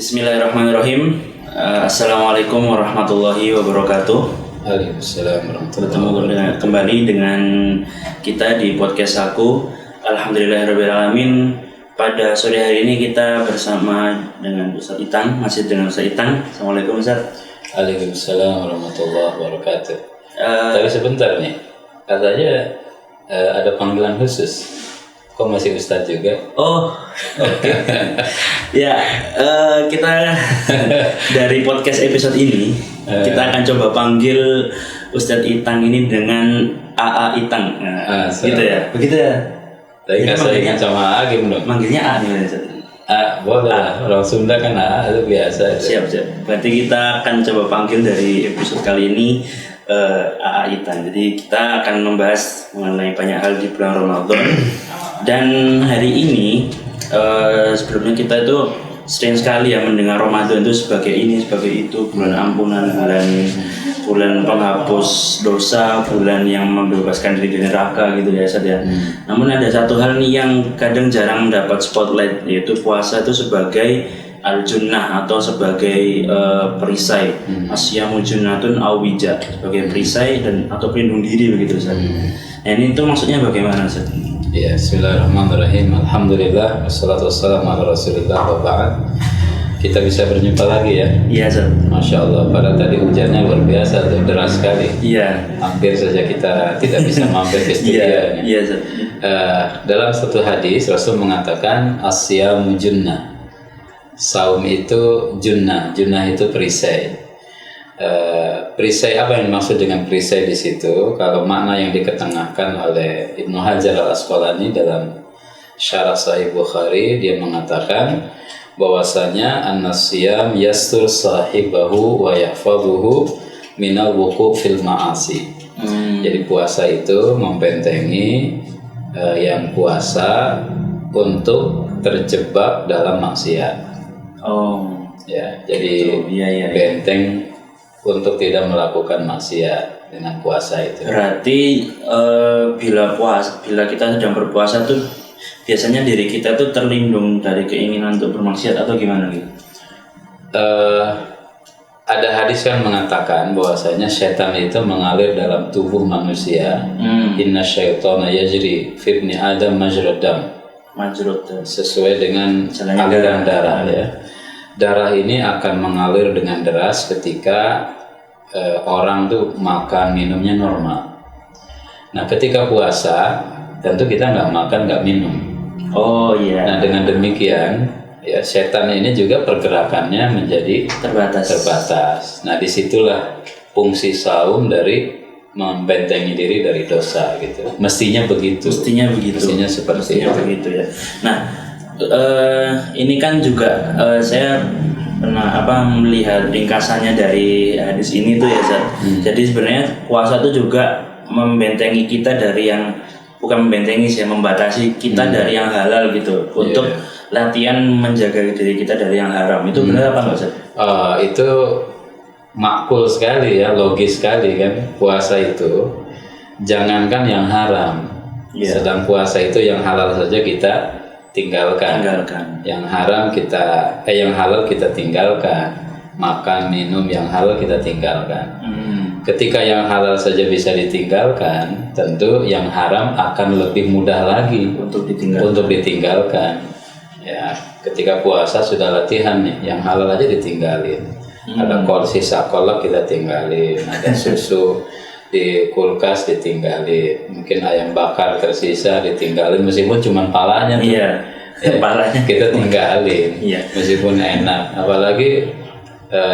Bismillahirrahmanirrahim. Assalamualaikum warahmatullahi wabarakatuh. Waalaikumsalam warahmatullahi Bertemu kembali dengan kita di podcast aku. Alhamdulillahirrahmanirrahim. Pada sore hari ini kita bersama dengan Ustaz Itang, masih dengan Ustaz Itang. Assalamualaikum Ustaz. Waalaikumsalam warahmatullahi wabarakatuh. Tapi sebentar nih, katanya ada panggilan khusus. Kok masih Ustaz juga? Oh, oke. Ya, kita dari podcast episode ini kita akan coba panggil Ustadz Itang ini dengan AA Itang, gitu ya, begitu ya. Tapi nggak saingan sama Agim dong. Manggilnya A nih Ustaz. Boleh lah. Orang Sunda kan itu biasa. Siap. Berarti kita akan coba panggil dari episode kali ini AA Itang. Jadi kita akan membahas mengenai banyak hal di bulan Ramadan. Dan hari ini sebelumnya kita itu sering sekali ya mendengar Ramadan itu sebagai ini, sebagai itu, bulan ampunan, bulan penghapus dosa, bulan yang membebaskan diri dari neraka gitu ya Ustaz ya. Namun ada satu hal nih yang kadang jarang mendapat spotlight, yaitu puasa itu sebagai al-junnah atau sebagai perisai. Asyamu junnatun awija, sebagai perisai dan atau pelindung diri begitu Ustaz. Nah ini itu maksudnya bagaimana Ustaz? Ya, bismillahirrahmanirrahim. Alhamdulillah, wassalatu wassalamu ala rasulillah wa ba'd. Kita bisa berjumpa lagi ya. Iya Ustaz. Masya Allah, padahal tadi hujannya luar biasa, deras sekali. Iya. Hampir saja kita tidak bisa mampir ke studio. Iya Ustaz. Dalam satu hadis Rasul mengatakan asyamu junnah. Saum itu junnah itu perisai. Perisai, apa yang dimaksud dengan perisai di situ? Kalau makna yang diketengahkan oleh Ibnu Hajar al-Asqalani dalam Syarah Sahih Bukhari, dia mengatakan bahwasanya an-nasiyam yastur sahibahu wa yahfaduhu minal wuqu' fil ma'asi. Jadi puasa itu membentengi yang puasa untuk terjebak dalam maksiat. Oh. Ya, jadi Iya. benteng untuk tidak melakukan maksiat dengan puasa itu. Berarti bila kita sedang berpuasa tuh biasanya diri kita tuh terlindung dari keinginan untuk bermaksiat atau gimana gitu? Ada hadis yang mengatakan bahwasanya setan itu mengalir dalam tubuh manusia. Inna syaitana yajri fi ibni adam majrad dam. Sesuai dengan aliran darah ya. Darah ini akan mengalir dengan deras ketika orang tuh makan minumnya normal. Nah ketika puasa tentu kita nggak makan nggak minum. Oh iya. Nah dengan demikian ya setan ini juga pergerakannya menjadi terbatas. Nah disitulah fungsi saum dari membentengi diri dari dosa gitu. Mestinya begitu. Mestinya seperti itu ya. Nah ini kan juga saya pernah melihat ringkasannya dari hadis ini tuh ya Zat. Jadi sebenarnya puasa itu juga membentengi kita dari yang bukan membentengi sih, membatasi kita dari yang halal gitu untuk latihan menjaga diri kita dari yang haram. Itu benar apa enggak Zat? Itu makul sekali ya, logis sekali kan. Puasa itu jangankan yang haram, sedang puasa itu yang halal saja kita tinggalkan. Yang haram yang halal kita tinggalkan. Makan minum yang halal kita tinggalkan. Ketika yang halal saja bisa ditinggalkan, tentu yang haram akan lebih mudah lagi untuk ditinggalkan. Ya, ketika puasa sudah latihan nih, yang halal aja ditinggalin. Ada sisa kolak kita tinggalin, ada susu di kulkas ditinggalin, mungkin ayam bakar tersisa ditinggalin meskipun cuma palanya tuh. Palanya kita tinggalin meskipun enak, apalagi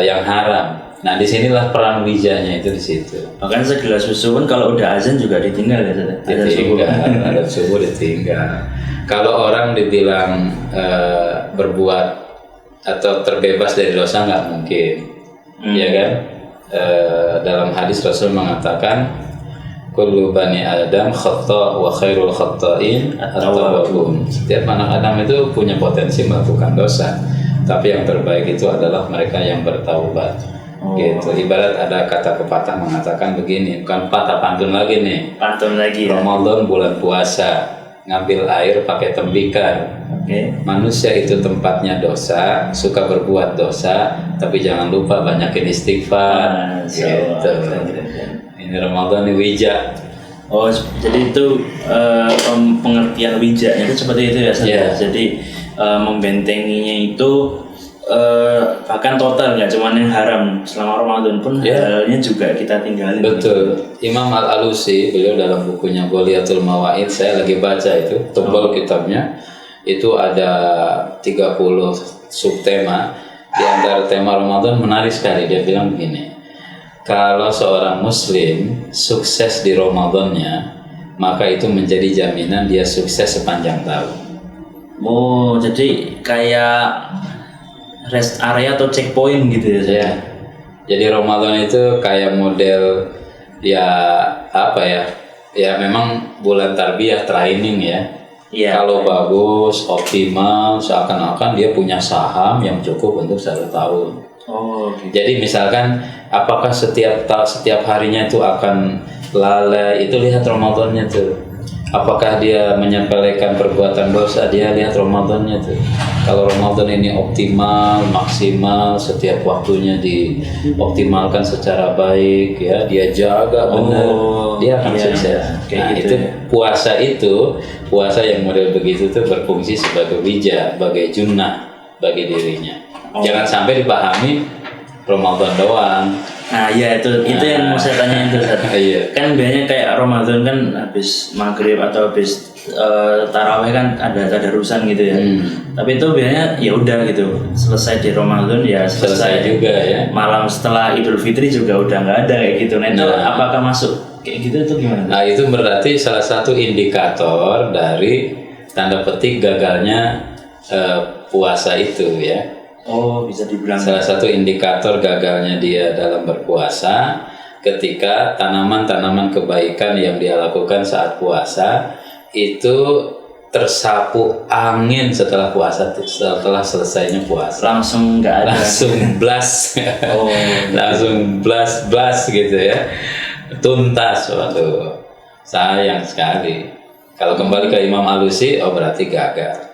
yang haram. Nah disinilah peran wijanya itu di situ. Bahkan segelas susu pun kalau udah azan juga ditinggal ya. Ada subuh ditinggal. Kalau orang dibilang berbuat atau terbebas dari dosa nggak mungkin, ya kan? Dalam hadis Rasul mengatakan kullu bani Adam khata' wa khairul khata'in at-tawwabun. Setiap anak Adam itu punya potensi melakukan dosa, tapi yang terbaik itu adalah mereka yang bertaubat. Gitu. Ibarat ada kata pepatah mengatakan begini, bukan patah pantun lagi nih. Pantun lagi. Ramadan bulan puasa, ngambil air pakai tembikar. Manusia itu tempatnya dosa, suka berbuat dosa, tapi jangan lupa banyakin istighfar. Gitu. Ini Ramadan ini wija. Oh, jadi itu pengertian wijaknya itu seperti itu ya, Yeah. Jadi membentenginya itu bahkan total, nggak cuma yang haram selama Ramadan pun halalnya juga kita tinggalin. Betul. Imam Al-Alusi beliau dalam bukunya Ghaliyatul Mawa'id, saya lagi baca itu, tebal kitabnya. Itu ada 30 subtema. Di antara tema Ramadan menarik sekali, dia bilang begini. Kalau seorang muslim sukses di Ramadannya, maka itu menjadi jaminan dia sukses sepanjang tahun. Oh, jadi kayak rest area atau checkpoint gitu ya? Ya. Jadi Ramadan itu kayak model ya apa ya? Ya memang bulan tarbiyah, training ya. Iya. Kalau bagus, optimal, seakan-akan dia punya saham yang cukup untuk 1 tahun. Oh, gitu. Jadi misalkan apakah setiap harinya itu akan lalai, itu lihat Ramadannya tuh. Apakah dia menyepelekan perbuatan dosa, dia lihat Ramadannya tuh. Kalau Ramadan ini optimal, maksimal, setiap waktunya dioptimalkan secara baik ya, dia jaga benar, dia akan sukses. Nah, gitu. Puasa yang model begitu tuh berfungsi sebagai wija, sebagai junnah bagi dirinya. Jangan sampai dipahami Ramadan doang. Nah, ya itu yang mau saya tanya itu. Iya. Kan biasanya kayak Ramadan kan habis maghrib atau habis taraweh kan ada tadarusan gitu ya. Tapi itu biasanya ya udah gitu, selesai di Ramadan ya Selesai juga ya. Malam setelah Idul Fitri juga udah nggak ada kayak gitu. Nah, itu apakah masuk kayak gitu itu gimana? Nah, itu berarti salah satu indikator dari tanda petik gagalnya puasa itu ya. Oh, bisa dibilang salah satu indikator gagalnya dia dalam berpuasa ketika tanaman-tanaman kebaikan yang dia lakukan saat puasa itu tersapu angin setelah puasa, setelah selesainya puasa. Langsung nggak ada. Langsung blast. Oh, langsung blast gitu ya. Tuntas, waduh. Sayang sekali. Kalau kembali ke Imam Alusi, oh berarti gagal.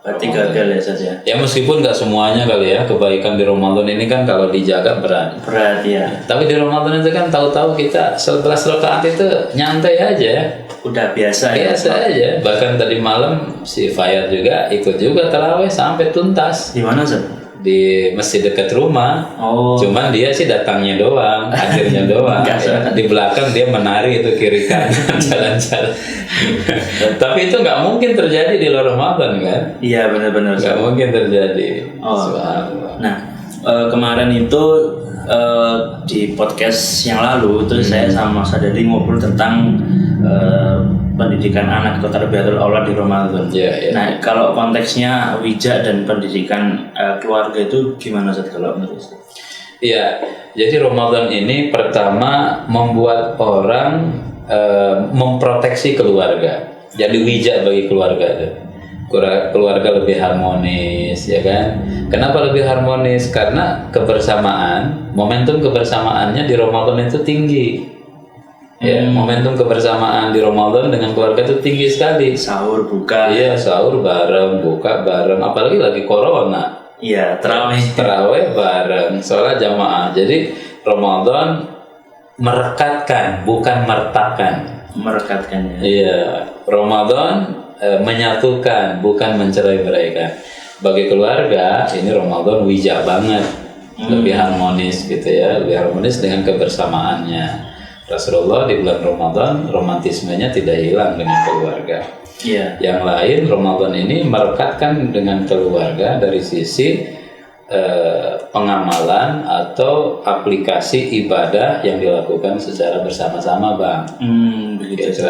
Berarti gagal ya saja. Ya meskipun nggak semuanya kali ya, kebaikan di Ramadan ini kan kalau dijaga berat. Berat ya. Tapi di Ramadan itu kan tahu-tahu kita 11 rakaat itu nyantai aja ya. Udah biasa ya. Biasa aja. Bahkan tadi malam si Fayat juga ikut juga taraweh sampai tuntas. Di mana sih? Di masjid dekat rumah. Oh. Cuman dia sih datangnya doang, akhirnya doang. Ya. Di belakang dia menari itu kiri kanan jalan-jalan. Tapi itu nggak mungkin terjadi di luar Ramadan kan? Iya benar-benar. Nggak mungkin terjadi. Oh. Nah kemarin itu di podcast yang lalu itu saya sama Sadadi ngobrol tentang pendidikan anak atau tarbiyatul aulad di Ramadan. Nah kalau konteksnya wija dan pendidikan keluarga itu gimana Ustaz kalau menurut Ustaz? Iya, jadi Ramadan ini pertama membuat orang memproteksi keluarga. Jadi wija bagi keluarga itu. Keluarga lebih harmonis, ya kan? Kenapa lebih harmonis? Karena kebersamaan, momentum kebersamaannya di Ramadan itu tinggi. Ya, momentum kebersamaan di Ramadan dengan keluarga itu tinggi sekali. Sahur buka. Iya, sahur bareng, buka bareng, apalagi lagi corona. Iya, terawih bareng, sholat jamaah. Jadi Ramadan merekatkan, bukan mertakan. Merekatkan ya. Iya, Ramadan menyatukan, bukan mencerai-beraikan. Bagi keluarga ini Ramadan wija banget, lebih harmonis gitu ya, lebih harmonis dengan kebersamaannya. Rasulullah di bulan Ramadan romantismenya tidak hilang dengan keluarga. Iya. Yang lain Ramadan ini merekatkan dengan keluarga dari sisi pengamalan atau aplikasi ibadah yang dilakukan secara bersama-sama, Bang. Begitu.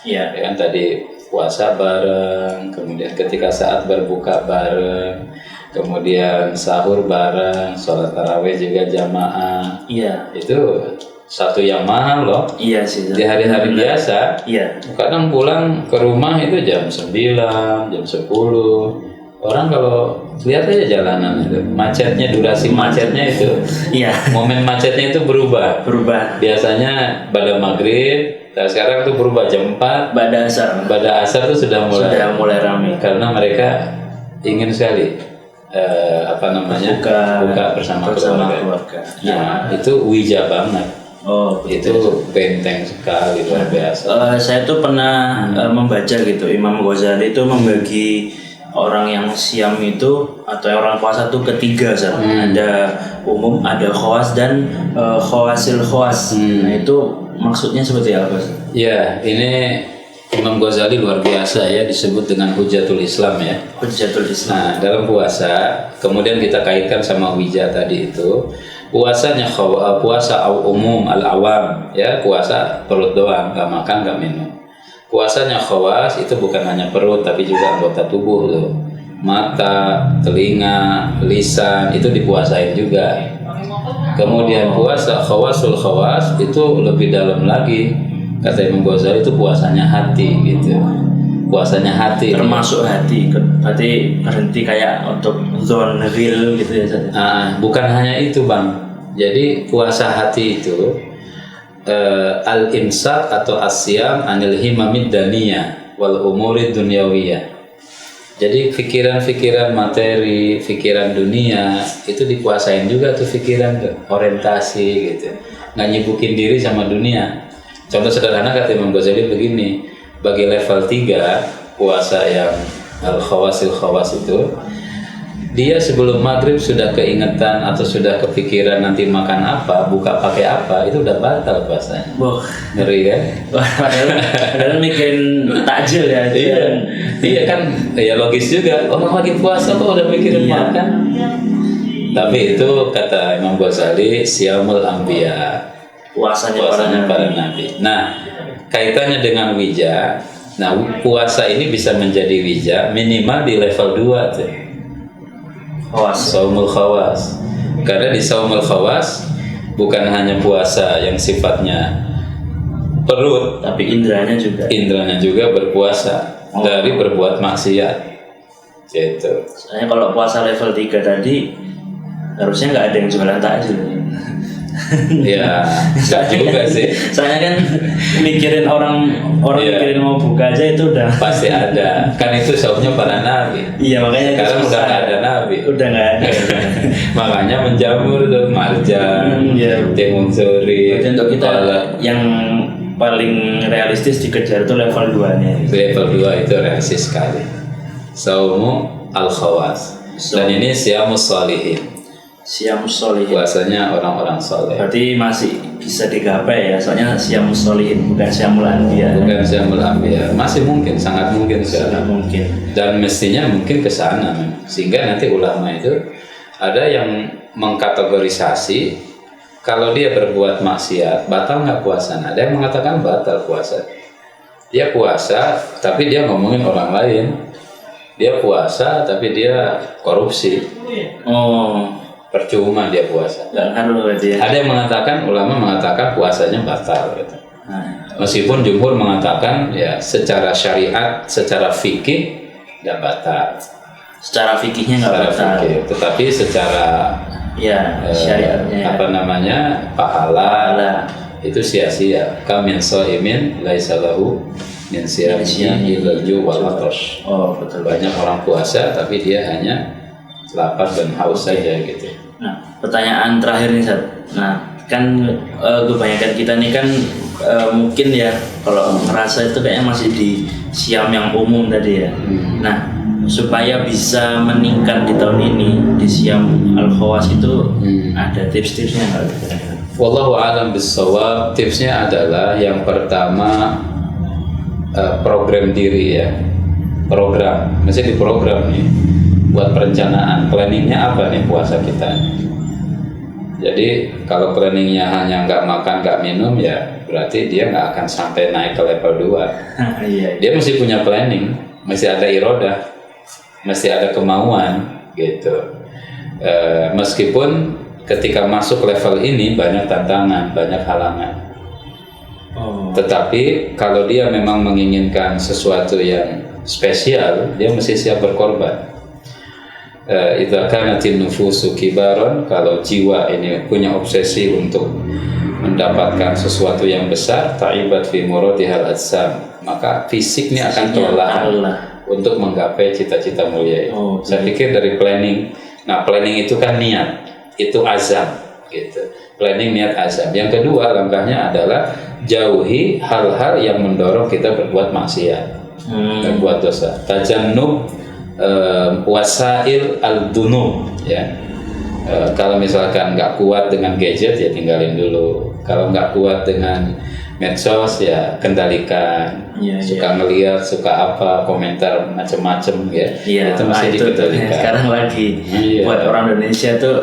Ya kan tadi puasa bareng, kemudian ketika saat berbuka bareng, kemudian sahur bareng, sholat tarawih juga jamaah. Iya. Itu satu yang mahal loh. Iya sih. Di hari-hari biasa. Iya. Kadang pulang ke rumah itu jam 9, jam 10. Orang kalau lihat aja jalanan itu, macetnya, durasi macetnya itu. Iya. Momen macetnya itu berubah. Berubah. Biasanya pada maghrib Nah, sekarang tuh berubah jam 4 Pada asar pada asar tuh sudah mulai ramai. karena mereka ingin sekali buka bersama keluarga. Nah, itu wija banget. Oh, Itu benteng sekali, luar biasa. Saya tuh pernah membaca gitu, Imam Ghazali itu membagi orang yang siam itu atau orang puasa tuh ketiga, ada umum, ada khawas dan khawasil khawas. Nah itu maksudnya seperti apa sih? Ya, ini Imam Ghazali luar biasa ya, disebut dengan Hujatul Islam ya. Hujatul Islam. Nah, dalam puasa, kemudian kita kaitkan sama wija tadi itu. Puasanya puasa umum al-awam ya, puasa perut doang, nggak makan nggak minum. Puasanya khawas itu bukan hanya perut tapi juga anggota tubuh loh, mata, telinga, lisan itu dipuasain juga. Kemudian puasa khawasul khawas itu lebih dalam lagi, kata Imam Ghazali itu puasanya hati gitu. Puasanya hati termasuk hati, berarti berhenti kayak untuk zone real gitu ya. Bukan hanya itu Bang, jadi puasa hati itu al-imsak atau asyam anil himamid daniyah wal umuri dunyawiyah. Jadi pikiran-pikiran materi, pikiran dunia itu dikuasain juga tuh, pikiran tuh, orientasi gitu, nggak nyibukin diri sama dunia. Contoh sederhana kata Imam Ghazali begini, bagi level 3 puasa yang al-khawasil khawas itu, dia sebelum maghrib sudah keingetan atau sudah kepikiran nanti makan apa, buka pakai apa, itu udah batal puasanya. Ngeri kan? Padahal mikirin takjil ya. Iya kan, ya logis juga, orang lagi puasa kok udah mikirin makan. Tapi itu kata Imam Ghazali siyamul anbiya, puasanya para nabi. Nah, kaitannya dengan wija. Nah, puasa ini bisa menjadi wija minimal di level 2 tuh. Saumul khawas. Karena di saumul khawas bukan hanya puasa yang sifatnya perut, tapi indranya juga berpuasa dari berbuat maksiat. Gitu. Soalnya kalau puasa level 3 tadi harusnya nggak ada yang jualan takjil. Ya, enggak juga sih. Soalnya kan mikirin orang mikirin mau buka aja itu udah pasti ada. Kan itu saumnya para nabi. Iya, makanya sekarang udah nggak ada nabi. Udah nggak ada. Makanya menjamur tuh marjan, timun suri. Untuk kita yang paling realistis dikejar itu level 2-nya. Level 2 itu realistis sekali. Saumu al-khawas. Dan ini siamus sholihin. Siam solihin, puasanya orang-orang soleh. Berarti masih bisa digapai ya, soalnya siam solihin bukan siamul anbiya. Bukan siamul anbiya, masih mungkin, sangat mungkin sangat mungkin. Dan mestinya mungkin ke sana, sehingga nanti ulama itu ada yang mengkategorisasi kalau dia berbuat maksiat batal nggak puasa. Ada yang mengatakan batal puasa. Dia puasa tapi dia ngomongin orang lain. Dia puasa tapi dia korupsi. Percuma dia puasa. Ada yang mengatakan, ulama mengatakan puasanya batal gitu. Meskipun jumhur mengatakan ya secara syariat, secara fikih nggak batal. Secara fikihnya nggak batal. Tetapi secara syariatnya pahala itu sia-sia. Kam min shaimin laisa lahu min siyamihi illa al-ju' wal 'atash. Betul. Banyak orang puasa tapi dia hanya lapar dan haus saja gitu. Nah, pertanyaan terakhir nih Sat. Nah, kan kebanyakan kita nih kan mungkin ya kalau ngerasa itu kayaknya masih di siam yang umum tadi ya. Nah, supaya bisa meningkat di tahun ini di siam al-khawas itu ada tips-tipsnya nggak? Wallahu a'lam bissawab. Tipsnya adalah yang pertama program diri ya. Mesti diprogram nih. Buat perencanaan, planningnya apa nih puasa kita. Jadi kalau planningnya hanya nggak makan, nggak minum ya berarti dia nggak akan sampai naik ke level 2. Dia mesti punya planning, mesti ada irodah, mesti ada kemauan gitu. Meskipun ketika masuk level ini banyak tantangan, banyak halangan. Tetapi kalau dia memang menginginkan sesuatu yang spesial, dia mesti siap berkorban. Idza kanatin nufusu kibaran, kalau jiwa ini punya obsesi untuk mendapatkan sesuatu yang besar, ta'ibat fi muradihal ajsam, maka fisik ini akan kelelahan untuk menggapai cita-cita mulia itu. Saya pikir dari planning. Nah, planning itu kan niat, itu azam gitu. Planning, niat, azam. Yang kedua langkahnya adalah jauhi hal-hal yang mendorong kita berbuat maksiat, berbuat dosa. Tajannub wasail al-dunub, ya. Kalau misalkan nggak kuat dengan gadget ya tinggalin dulu. Kalau nggak kuat dengan medsos ya kendalikan. Suka ngeliat, suka apa, komentar macem-macem ya. Itu mesti dikendalikan. Sekarang lagi buat orang Indonesia tuh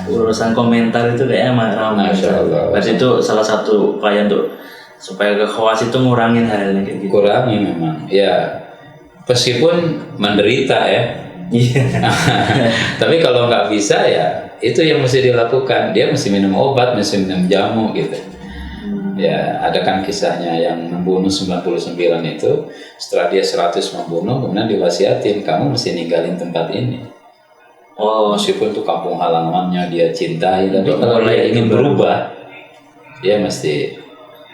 urusan komentar itu kayaknya ramai. Masya Allah. Berarti itu salah satu upaya untuk supaya kekhawas itu ngurangin hal kayak gitu. Kurangi memang. Ya, meskipun menderita ya. Tapi kalau nggak bisa ya itu yang mesti dilakukan. Dia mesti minum obat, mesti minum jamu gitu. Ya, ada kan kisahnya yang membunuh 99 itu, setelah dia 100 membunuh, kemudian diwasiatin, kamu mesti ninggalin tempat ini. Meskipun itu kampung halamannya dia cintai, tapi kalau dia ingin berubah, dia mesti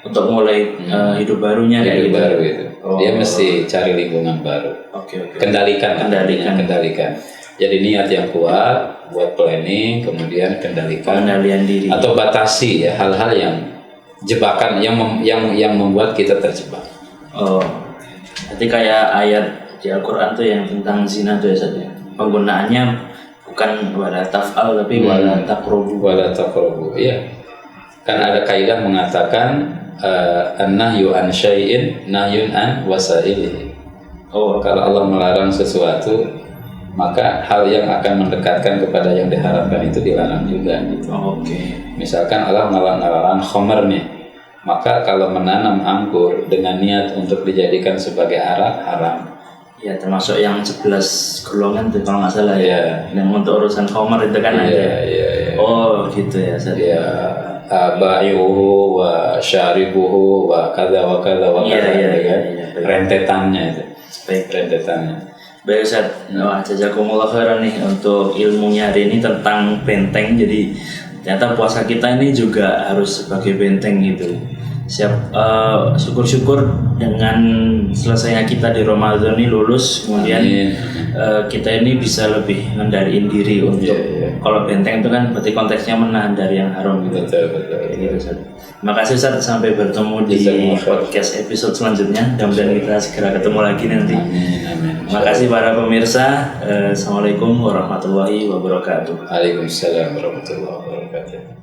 untuk mulai hidup barunya kayak hidup gitu. Baru itu. Dia mesti cari lingkungan baru. Kendalikan. Jadi niat yang kuat buat planning, kemudian kendalian diri. Atau batasi ya hal-hal yang jebakan yang membuat kita terjebak. Berarti kayak ayat di Al-Quran tuh yang tentang zina tuh ya saja. Penggunaannya bukan wala taf'al tapi wala taqrabu. Wala taqrabu. Iya. Kan ada kaidah mengatakan an-nahyu an syai'in nahyun an wasailihi. Kalau Allah melarang sesuatu, maka hal yang akan mendekatkan kepada yang diharapkan itu dilarang juga gitu. Misalkan Allah melarang khamr nih, maka kalau menanam anggur dengan niat untuk dijadikan sebagai arak haram. Ya, termasuk yang 11 golongan tuh kalau nggak salah ya. Yang untuk urusan khamr itu kan ada. Gitu ya. Ya, bai'uhu wa syaribuhu wa kadza wa kadza wa kadza. Rentetannya itu. Rentetannya. Baik Ustaz, jazakumullah khairan nih untuk ilmunya hari ini tentang benteng. Jadi ternyata puasa kita ini juga harus sebagai benteng gitu. Syukur-syukur dengan selesainya kita di Ramadan ini lulus, kemudian kita ini bisa lebih ngendaliin diri untuk kalau benteng itu kan berarti konteksnya menahan dari yang haram gitu. Betul. Terima kasih Ustaz, sampai bertemu di podcast episode selanjutnya. Mudah-mudahan kita segera ketemu lagi nanti. Amin. Terima kasih para pemirsa. Assalamualaikum warahmatullahi wabarakatuh. Waalaikumsalam warahmatullahi wabarakatuh.